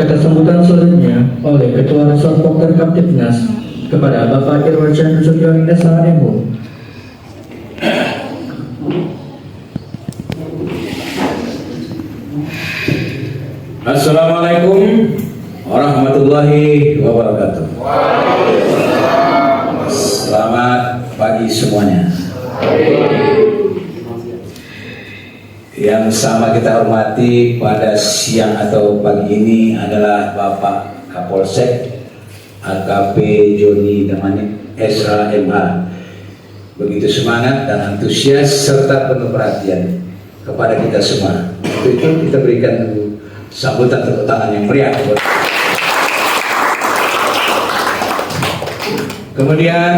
Ada sambutan selanjutnya oleh Ketua Resort Pokter Kamtibnas kepada Bapak Irwansyah Nasution SHMO. Assalamualaikum warahmatullahi wabarakatuh. Selamat pagi semuanya. Yang sama kita hormati pada siang atau pagi ini adalah Bapak Kapolsek AKP Joni Damanik SH MH. Begitu semangat dan antusias serta penuh perhatian kepada kita semua. Untuk itu kita berikan sambutan tepuk tangan yang meriah. Kemudian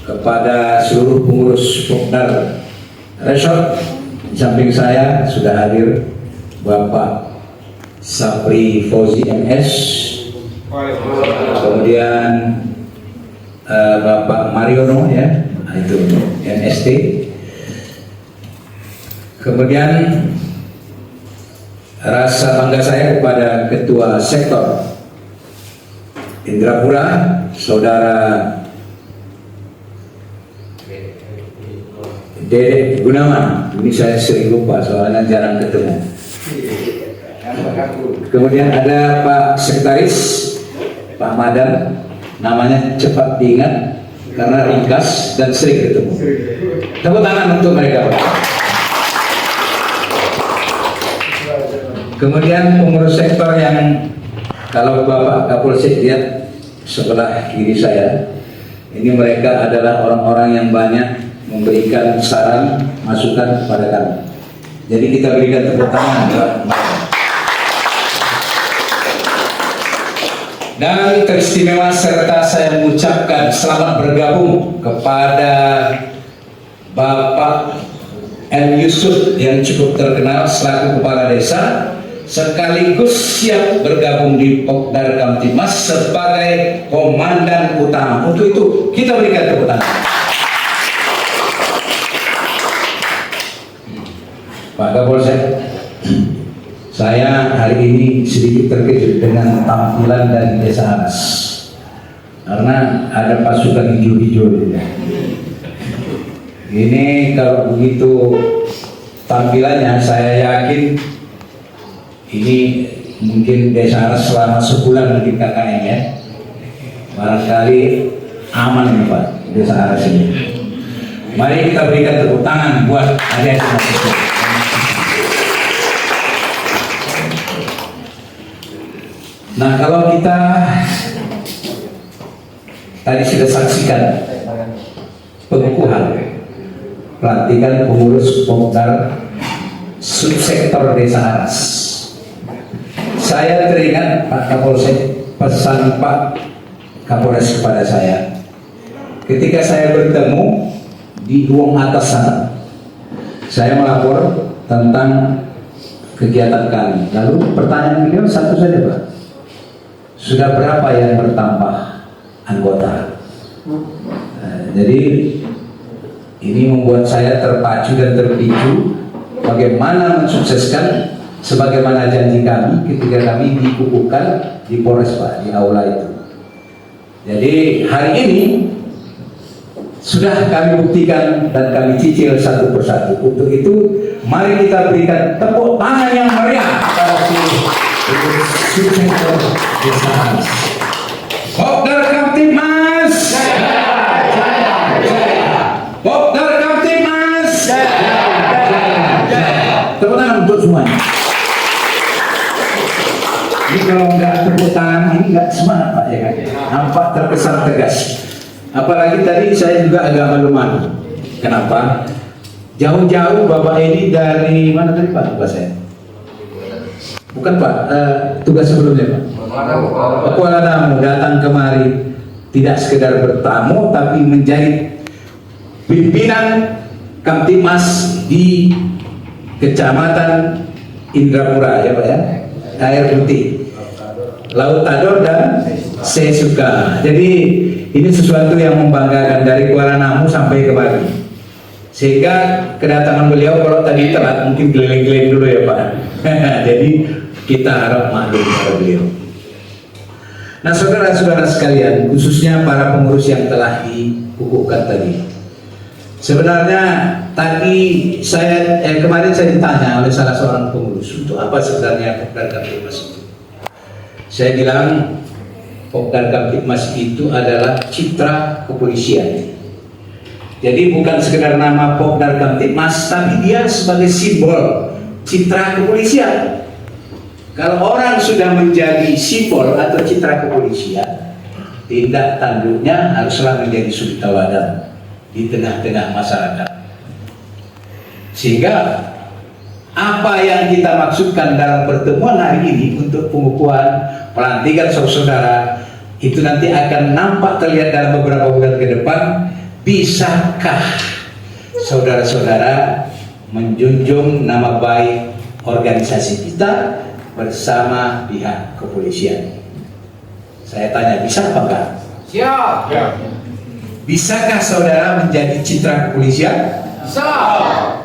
kepada seluruh pengurus Pokdar Resort, di samping saya sudah hadir Bapak Sapri Fauzi MS, kemudian Bapak Mariono ya, itu NST, kemudian rasa bangga saya kepada Ketua Sektor Indrapura, Saudara Dede Gunawan. Ini saya sering lupa soalnya jarang ketemu. Kemudian ada Pak Sekretaris Pak Madan, namanya cepat diingat karena ringkas dan sering ketemu. Tepuk tangan untuk mereka. Kemudian pengurus sektor yang kalau Bapak Kapolsek lihat sebelah kiri saya, ini mereka adalah orang-orang yang banyak memberikan saran, masukan kepada kami. Jadi kita berikan tepuk tangan. Dan teristimewa serta saya mengucapkan selamat bergabung kepada Bapak M. Yusuf yang cukup terkenal selaku Kepala Desa, sekaligus siap bergabung di Pokdar Kamtibmas sebagai Komandan Utama. Untuk itu kita berikan tepuk tangan. Pak Kapolsek, saya hari ini sedikit terkejut dengan tampilan dari Desa Aras karena ada pasukan hijau-hijau. Ini kalau begitu tampilannya, saya yakin ini mungkin Desa Aras selama sebulan di KKN ya. Barangkali aman nih Pak Desa Aras ini. Mari kita berikan tepuk tangan buat adik-adik mahasiswa. Nah, kalau kita tadi sudah saksikan pengukuhan pelantikan pengurus Pokdar subsektor Desa Aras, saya teringat Pak Kapolsek, pesan Pak Kapolres kepada saya ketika saya bertemu di ruang atas sana. Saya melapor tentang kegiatan kami. Lalu pertanyaan beliau satu saja Pak, sudah berapa yang bertambah anggota? Jadi ini membuat saya terpacu dan terpicu bagaimana mensukseskan sebagaimana janji kami ketika kami dikukuhkan di Polres Pak, di aula itu. Jadi hari ini sudah kami buktikan dan kami cicil satu persatu. Untuk itu mari kita berikan tepuk tangan yang meriah pada seluruh subsektor Desa Aras. Pokdar Kamtibmas, Pokdar Kamtibmas, tepuk tangan untuk semuanya. Ini kalau nggak tepuk tangan ini nggak semangat Pak ya kan? Nampak terkesan tegas. Apalagi tadi saya juga agak malu-malu. Kenapa? Jauh-jauh Bapak ini dari mana tadi Pak? Tugas saya? Bukan Pak, tugas sebelumnya Pak. Kuala Namu datang kemari tidak sekedar bertamu tapi menjadi pimpinan Kamtibmas di Kecamatan Indrapura ya Pak ya. Air Putih, Laut Tador dan Sesuka. Jadi ini sesuatu yang membanggakan dari Kuala Namu sampai ke Bali. Sehingga kedatangan beliau kalau tadi telat mungkin keliling-keliling dulu ya Pak. Jadi kita harap maklum pada beliau. Nah, saudara-saudara sekalian, khususnya para pengurus yang telah dikukuhkan tadi. Sebenarnya tadi kemarin saya ditanya oleh salah seorang pengurus, untuk apa sebenarnya Pokdar Kamtipmas itu? Saya bilang Pokdar Kamtipmas itu adalah citra kepolisian. Jadi bukan sekedar nama Pokdar Kamtipmas, tapi dia sebagai simbol citra kepolisian. Kalau orang sudah menjadi simbol atau citra kepolisian, tindak tanduknya haruslah menjadi suri tauladan di tengah-tengah masyarakat. Sehingga apa yang kita maksudkan dalam pertemuan hari ini untuk pengukuhan pelantikan saudara itu nanti akan nampak terlihat dalam beberapa bulan ke depan. Bisakah saudara-saudara menjunjung nama baik organisasi kita bersama pihak kepolisian? Saya tanya, bisa apa enggak? Siap. Bisakah saudara menjadi citra kepolisian? Siap.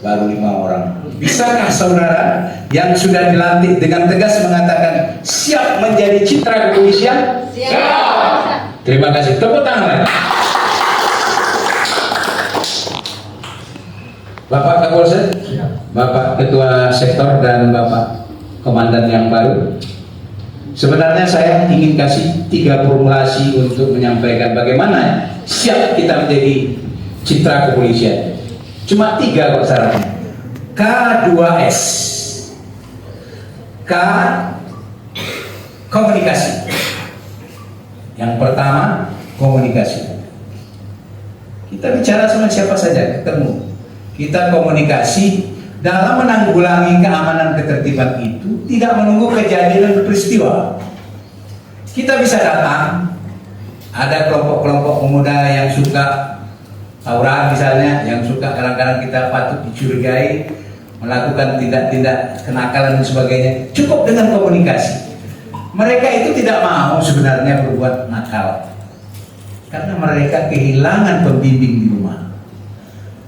Baru 5 orang. Bisakah saudara yang sudah dilantik dengan tegas mengatakan siap menjadi citra kepolisian? Siap. Terima kasih. Tepuk tangan. Bapak Kapolsek, Bapak Ketua Sektor, dan Bapak Komandan yang baru. Sebenarnya saya ingin kasih 3 formulasi untuk menyampaikan bagaimana siap kita menjadi citra kepolisian. Cuma 3 kok syaratnya. K2S. K, komunikasi. Yang pertama, komunikasi. Kita bicara sama siapa saja, ketemu. Kita komunikasi dalam menanggulangi keamanan ketertiban itu, tidak menunggu kejadian dan peristiwa. Kita bisa datang, ada kelompok-kelompok pemuda yang suka tawuran misalnya, yang suka kadang-kadang kita patut dicurigai melakukan tindak-tindak kenakalan dan sebagainya. Cukup dengan komunikasi. Mereka itu tidak mau sebenarnya berbuat nakal, karena mereka kehilangan pembimbing di rumah.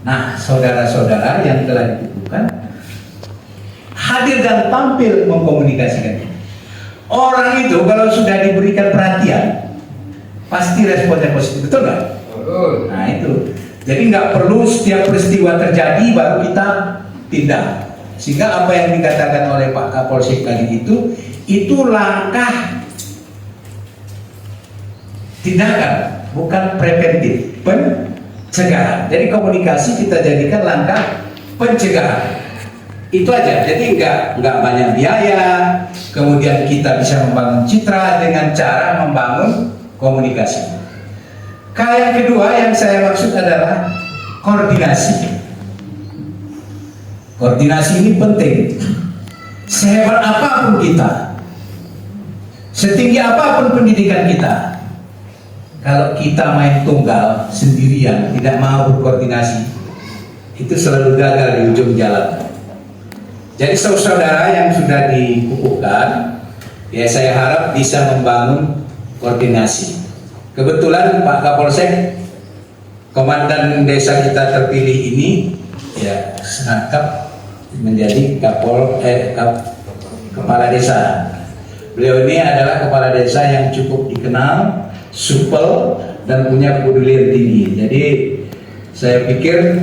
Nah, saudara-saudara yang telah dikukuhkan hadir dan tampil mengkomunikasikan. Orang itu kalau sudah diberikan perhatian pasti responnya positif, betul nggak? Nah itu, jadi nggak perlu setiap peristiwa terjadi baru kita tindak. Sehingga apa yang dikatakan oleh Pak Kapolsek tadi itu langkah tindakan, bukan preventif, pencegahan. Jadi komunikasi kita jadikan langkah pencegahan. Itu aja. Jadi nggak banyak biaya. Kemudian kita bisa membangun citra dengan cara membangun komunikasi. Yang kedua yang saya maksud adalah koordinasi. Koordinasi ini penting. Sehebat apapun kita, setinggi apapun pendidikan kita, kalau kita main tunggal sendirian, tidak mau berkoordinasi, itu selalu gagal di ujung jalan. Jadi saudara yang sudah dikukuhkan, ya saya harap bisa membangun koordinasi. Kebetulan Pak Kapolsek, komandan desa kita terpilih ini, ya senangkap menjadi kepala desa. Beliau ini adalah kepala desa yang cukup dikenal, supel, dan punya kepedulian tinggi. Jadi saya pikir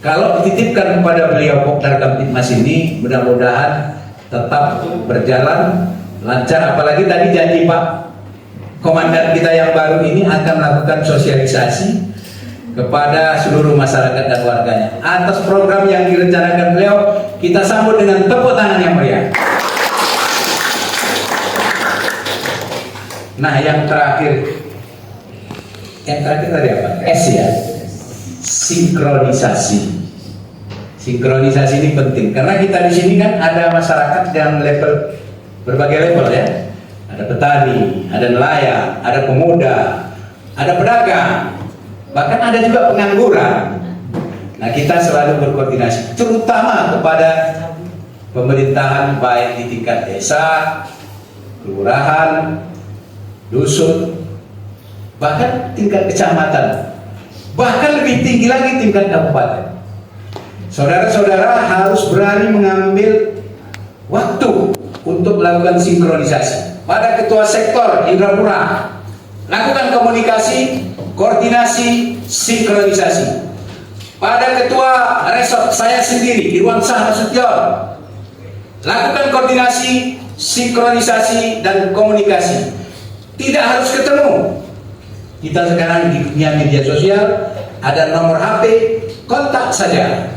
kalau dititipkan kepada beliau Pokdar Kamtipmas ini, mudah-mudahan tetap berjalan lancar. Apalagi tadi janji Pak Komandan kita yang baru ini akan melakukan sosialisasi kepada seluruh masyarakat dan warganya. Atas program yang direncanakan beliau, kita sambut dengan tepuk tangan yang meriah. Nah, yang terakhir tadi apa? S ya. Sinkronisasi. Sinkronisasi ini penting karena kita di sini kan ada masyarakat yang level berbagai level ya. Ada petani, ada nelayan, ada pemuda, ada pedagang, bahkan ada juga pengangguran. Nah, kita selalu berkoordinasi, terutama kepada pemerintahan baik di tingkat desa, kelurahan, dusun, bahkan tingkat kecamatan, bahkan lebih tinggi lagi tingkat kabupaten. Saudara-saudara harus berani mengambil waktu untuk melakukan sinkronisasi. Pada ketua sektor Indrapura, lakukan komunikasi, koordinasi, sinkronisasi. Pada ketua resort saya sendiri, Irwansyah Nasution, lakukan koordinasi, sinkronisasi, dan komunikasi. Tidak harus ketemu. Kita sekarang di dunia media sosial, ada nomor HP, kontak saja.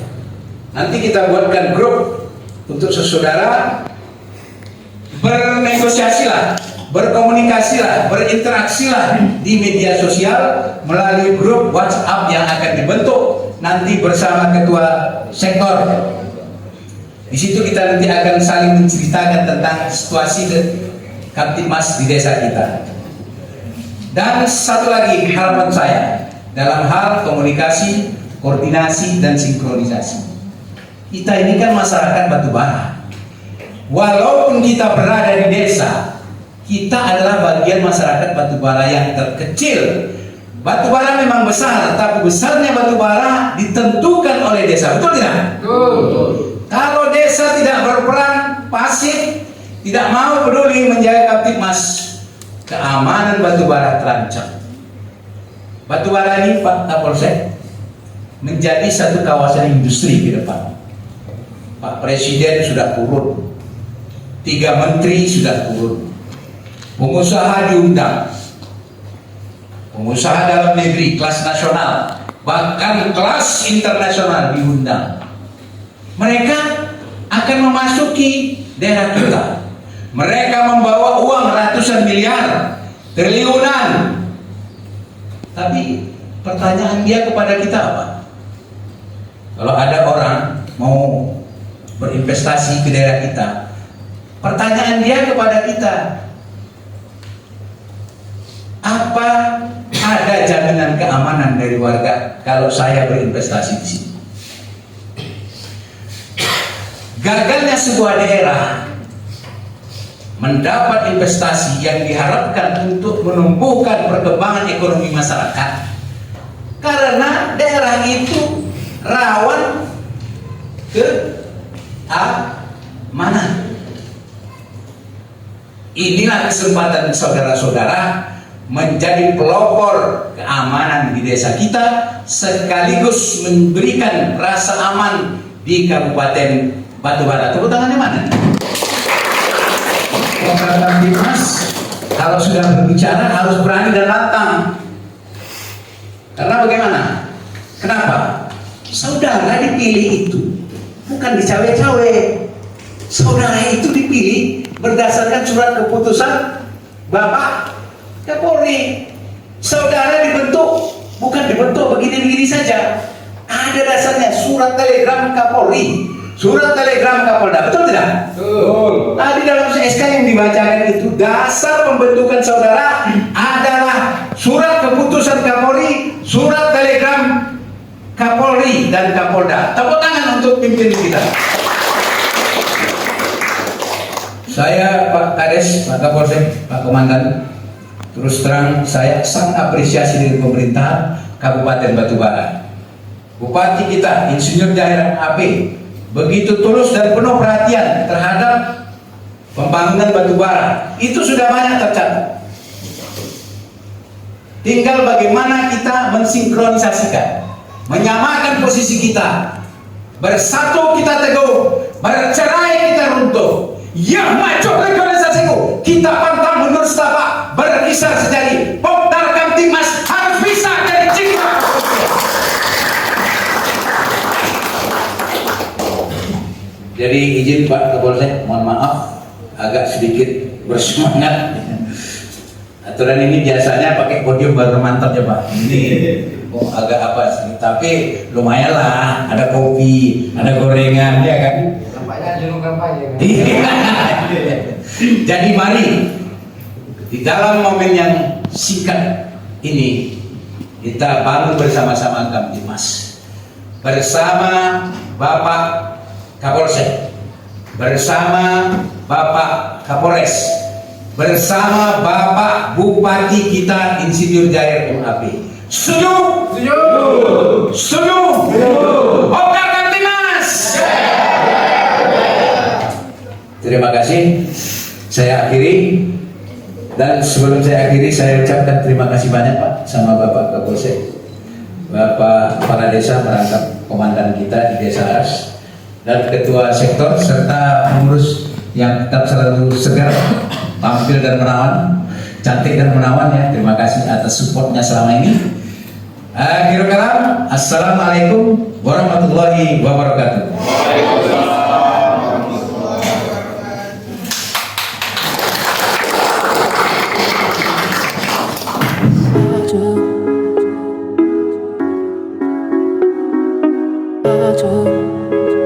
Nanti kita buatkan grup untuk saudara, bernegosiasilah, berkomunikasilah, berinteraksilah di media sosial melalui grup WhatsApp yang akan dibentuk nanti bersama ketua sektor. Di situ kita nanti akan saling menceritakan tentang situasi Kamtibmas di desa kita. Dan satu lagi harapan saya dalam hal komunikasi, koordinasi, dan sinkronisasi. Kita ini kan masyarakat batubara. Walaupun kita berada di desa, kita adalah bagian masyarakat batubara yang terkecil. Batubara memang besar, tapi besarnya batubara ditentukan oleh desa. Betul tidak? Betul. Kalau desa tidak berperan, pasif, tidak mau peduli menjaga Kamtibmas, keamanan batubara terancam. Batubara ini, Pak Kapolsek, menjadi satu kawasan industri ke depan. Pak Presiden sudah turun, 3 menteri sudah turun, pengusaha diundang, pengusaha dalam negeri kelas nasional, bahkan kelas internasional diundang. Mereka akan memasuki daerah kita. Mereka membawa uang ratusan miliar, triliunan. Tapi pertanyaan dia kepada kita apa? Kalau ada orang mau berinvestasi ke daerah kita, pertanyaan dia kepada kita, apa ada jaminan keamanan dari warga kalau saya berinvestasi di sini? Gagalnya sebuah daerah mendapat investasi yang diharapkan untuk menumbuhkan perkembangan ekonomi masyarakat karena daerah itu rawan keamanan. Inilah kesempatan saudara-saudara menjadi pelopor keamanan di desa kita sekaligus memberikan rasa aman di Kabupaten Batubara. Tepuk tangannya mana? Kamtibmas kalau sudah berbicara harus berani dan lantang. Karena bagaimana? Kenapa? Saudara dipilih itu bukan dicawe-cawe. Saudara itu dipilih berdasarkan surat keputusan Bapak Kapolri. Saudara dibentuk bukan dibentuk begini-begini saja. Ada dasarnya, surat telegram Kapolri, surat telegram Kapolda. Betul tidak? Betul. Nah, di dalam SK yang dibacakan itu dasar pembentukan saudara adalah surat keputusan Kapolri, surat telegram Kapolri dan Kapolda. Tepuk tangan untuk pimpinan kita. Saya Pak Kades, Pak Kapolsek, Pak Komandan, terus terang saya sangat apresiasi dengan pemerintahan Kabupaten Batubara. Bupati kita, Insinyur Jahir AP, begitu tulus dan penuh perhatian terhadap pembangunan batubara. Itu sudah banyak tercatat. Tinggal bagaimana kita mensinkronisasikan, menyamakan posisi kita. Bersatu kita teguh, bercerai kita runtuh. Yang maju rekonsiliasiku, kita pantang mundur setapak, berkisar sejari. Popdar Kamtibmas harus bisa jadi cinta. Jadi izin Pak Kapolsek, mohon maaf agak sedikit bersemangat. Aturan ini biasanya pakai podium baru mantap ya Pak. Ini agak apa sih? Tapi lumayan lah, ada kopi, ada gorengan, ya kan? Nampaknya jenuh kampanye. Jadi mari di dalam momen yang singkat ini kita bangun bersama-sama Kamtibmas, bersama Bapak Kapolsek, bersama Bapak Kapolres, bersama Bapak Bupati kita Insinyur Jahir MAP. Setuju? Setuju. Setuju? Popdar Kamtibmas. saya akhiri. Dan sebelum saya akhiri, saya ucapkan terima kasih banyak Pak sama Bapak Kapolsek, Bapak Kepala Desa merangkap komandan kita di Desa Aras, dan Ketua Sektor serta pengurus yang tetap selalu segar, tampil dan menawan, cantik dan menawan ya. Terima kasih atas supportnya selama ini. Akhirul kalam, assalamualaikum warahmatullahi wabarakatuh. I do.